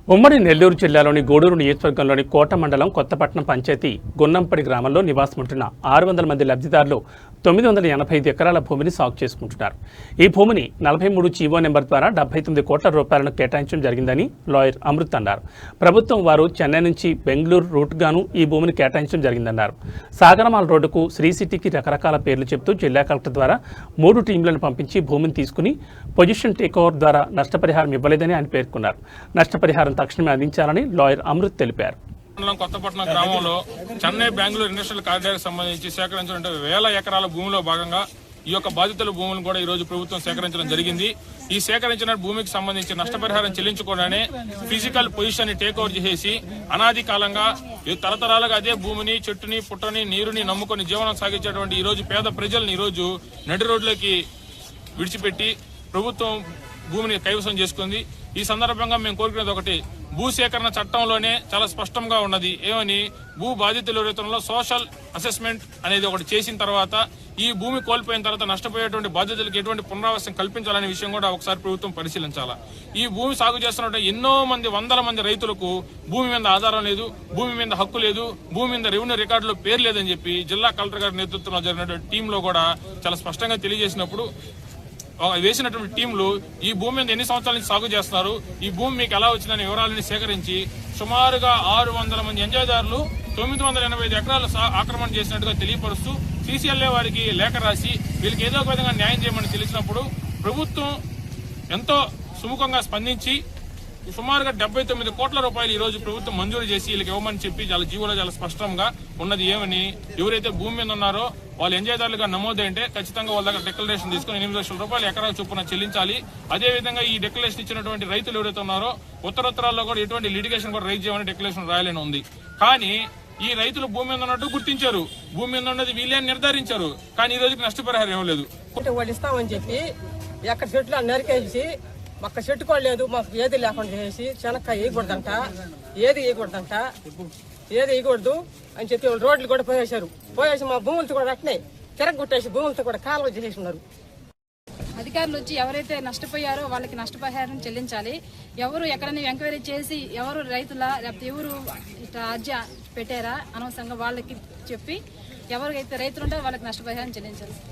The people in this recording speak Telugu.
ఉమ్మడి నెల్లూరు జిల్లాలోని గూడూరు నియోజకవర్గంలోని కోట మండలం కొత్తపట్నం పంచాయతీ గున్నంపడి గ్రామంలో నివాసముంటున్న 600 మంది లబ్ధిదారులు 985 ఎకరాల భూమిని సాగు చేసుకుంటున్నారు. ఈ భూమిని 43 జీవో నెంబర్ ద్వారా 79 కోట్ల రూపాయలను కేటాయించడం జరిగిందని లాయర్ అమృత్ అన్నారు. ప్రభుత్వం వారు చెన్నై నుంచి బెంగళూరు రూట్గాను ఈ భూమిని కేటాయించడం జరిగిందన్నారు. సాగరమాల రోడ్డుకు శ్రీ సిటీకి రకరకాల పేర్లు చెప్తూ జిల్లా కలెక్టర్ ద్వారా 3 టీంలను పంపించి భూమిని తీసుకుని పొజిషన్ టేక్ ఓవర్ ద్వారా నష్టపరిహారం ఇవ్వలేదని ఆయన పేర్కొన్నారు. నష్టపరిహారం తక్షణమే అందించాలని లాయర్ అమృత్ తెలిపారు. కొత్తపట్నం గ్రామంలో చెన్నై బెంగళూరు ఇండస్ట్రియల్ కారిడార్కి సంబంధించి సేకరించిన వేల ఎకరాల భూమిలో భాగంగా ఈ యొక్క బాధితుల భూములను కూడా ఈ రోజు ప్రభుత్వం సేకరించడం జరిగింది. ఈ సేకరించిన భూమికి సంబంధించి నష్టపరిహారం చెల్లించుకోవడానే ఫిజికల్ పొజిషన్ టేక్ ఓవర్ చేసి అనాది కాలంగా తరతరాలుగా అదే భూమిని, చెట్టుని, పుట్టని, నీరుని నమ్ముకొని జీవనం సాగించేటువంటి ఈ రోజు పేద ప్రజల్ని ఈ రోజు నడి రోడ్లకి విడిచిపెట్టి ప్రభుత్వం భూమిని కైవసం చేసుకుంది. ఈ సందర్భంగా మేము కోరుకునేది ఒకటి, భూసేకరణ చట్టంలోనే చాలా స్పష్టంగా ఉన్నది. ఏమని, భూ బాధితుల రైతులలో సోషల్ అసెస్మెంట్ అనేది ఒకటి చేసిన తర్వాత ఈ భూమి కోల్పోయిన తర్వాత నష్టపోయేటువంటి బాధితులకు ఎటువంటి పునరావాసం కల్పించాలనే విషయం కూడా ఒకసారి ప్రభుత్వం పరిశీలించాలా. ఈ భూమి సాగు చేస్తున్నట్టు ఎన్నో మంది, వందల మంది రైతులకు భూమి మీద ఆధారం లేదు, భూమి మీద హక్కు లేదు, భూమి మీద రెవెన్యూ రికార్డులో పేరు లేదని చెప్పి జిల్లా కలెక్టర్ గారి నేతృత్వంలో జరిగినటువంటి టీంలో కూడా చాలా స్పష్టంగా తెలియజేసినప్పుడు వేసినటువంటి టీంలు ఈ భూమి మీద ఎన్ని సంవత్సరాల నుంచి సాగు చేస్తున్నారు, ఈ భూమి మీకు ఎలా వచ్చిందనే వివరాలని సేకరించి సుమారుగా 600 మంది ఎంజాయ్దారులు 985 ఎకరాలు ఆక్రమణ చేసినట్టుగా తెలియపరుస్తూ సీసీఎల్ఏ వారికి లేఖ రాసి వీళ్ళకి ఏదో ఒక విధంగా న్యాయం చేయమని తెలిసినప్పుడు ప్రభుత్వం ఎంతో సుముఖంగా స్పందించి సుమారుగా 79 కోట్ల రూపాయలు ఈ రోజు ప్రభుత్వం మంజూరు చేసి వీళ్ళకి ఇవ్వమని చెప్పి చాలా జీవోలో చాలా స్పష్టంగా ఉన్నది. ఏమని, ఎవరైతే భూమి మీద ఉన్నారో వాళ్ళు ఎంజాయ్దారులుగా నమోదంటే ఖచ్చితంగా వాళ్ళ దగ్గర డిక్లరేషన్ తీసుకుని 8 లక్షల రూపాయలు ఎకరా చొప్పున చెల్లించాలి. అదేవిధంగా ఈ డిక్లరేషన్ ఇచ్చినటువంటి రైతులు ఎవరైతే ఉన్నారో ఉత్తరాల్లో కూడా ఎటువంటి లిటిగేషన్ కూడా రైజ్ చేయమని డిక్లరేషన్ రాయాలని ఉంది. కానీ ఈ రైతులు భూమి మీద ఉన్నట్టు గుర్తించారు, భూమి మీద ఉన్నది వీళ్ళే నిర్ధారించారు, కానీ ఈ రోజుకి నష్టపరిహారం ఇవ్వలేదు. వాళ్ళు ఇస్తామని చెప్పి ఎక్కడ చెట్లు నరికేసి మాకు చెట్టుకోలేదు, మాకు ఏది లేకుండా చేసి శనక్కాయ వేయకూడదంట, ఏది వేయకూడదు అని చెప్పి వాళ్ళు రోడ్లు కూడా పోయేసి మా భూములతో కూడా అట్నే తిరగొట్టేసి భూములతో కూడా కాలువ చేసేసి ఉన్నారు. అధికారులు వచ్చి ఎవరైతే నష్టపోయారో వాళ్ళకి నష్టపరిహారం చెల్లించాలి. ఎవరు ఎక్కడైనా ఎంక్వైరీ చేసి ఎవరు రైతుల లేకపోతే ఎవరు అర్జీ పెట్టారా అనవసరంగా వాళ్ళకి చెప్పి ఎవరికైతే రైతులు ఉంటారో వాళ్ళకి నష్టపరిహారం చెల్లించాలి.